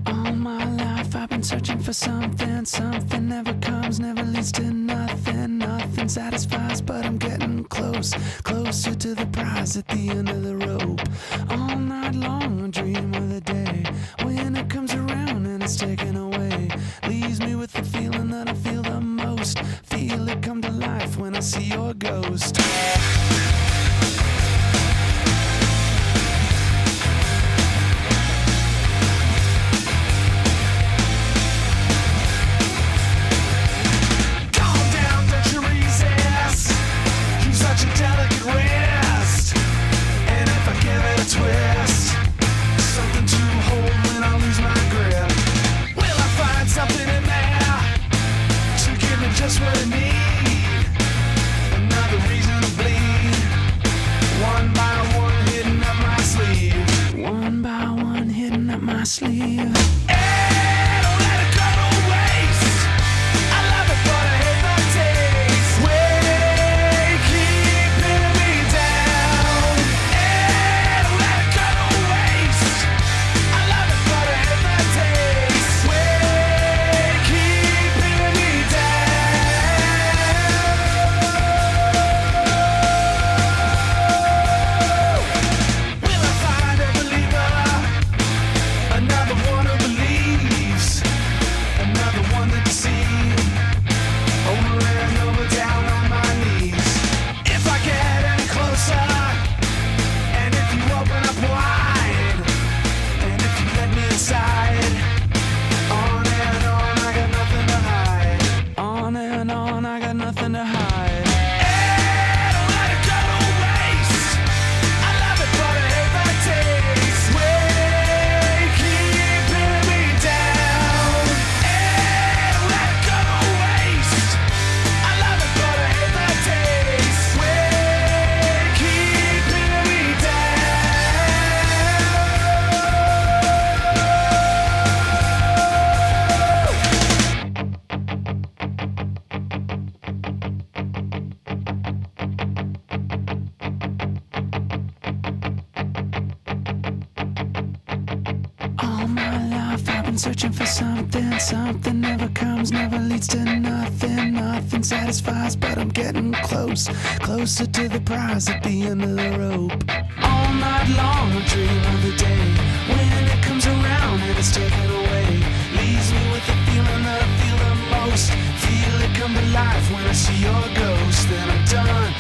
All my life I've been searching for something. Something never comes, never leads to nothing. Nothing satisfies, but I'm getting close. Closer to the prize at the end of the rope. All night long I dream of the day when it comes around and it's taken away. Leaves me with the feeling that I feel the most. Feel it come to life when I see your ghost. Twist, something to hold when I lose my grip. Will I find something in there to give me just what I need? Another reason to bleed. One by one hidden up my sleeve. One by one hidden up my sleeve. Hey, don't let it go to waste. I love it, but I hate the taste. Way keeping me down. Hey, don't let it go to waste. I love it, but I hate the taste. Way keeping me down. Will I find a believer? Another one who believes. Another one to deceive. Over and over, down on my knees. If I get any closer, and if you open up wide, and if you let me inside, on and on, I got nothing to hide. On and on, I got nothing to hide. Hey, don't let it go to waste. I love it, but I hate the taste. Way keeping me down. Hey, don't let it go to waste. I love it, but I hate the taste. Way keeping me down. All my life I've been searching for something. Something never comes, never leads to nothing. Nothing satisfies, but I'm getting close. Closer to the prize at the end of the rope. All night long I dream of the day when it comes around and it's taken away. Leaves me with the feeling that I feel the most. Feel it come to life when I see your ghost. Then I'm done.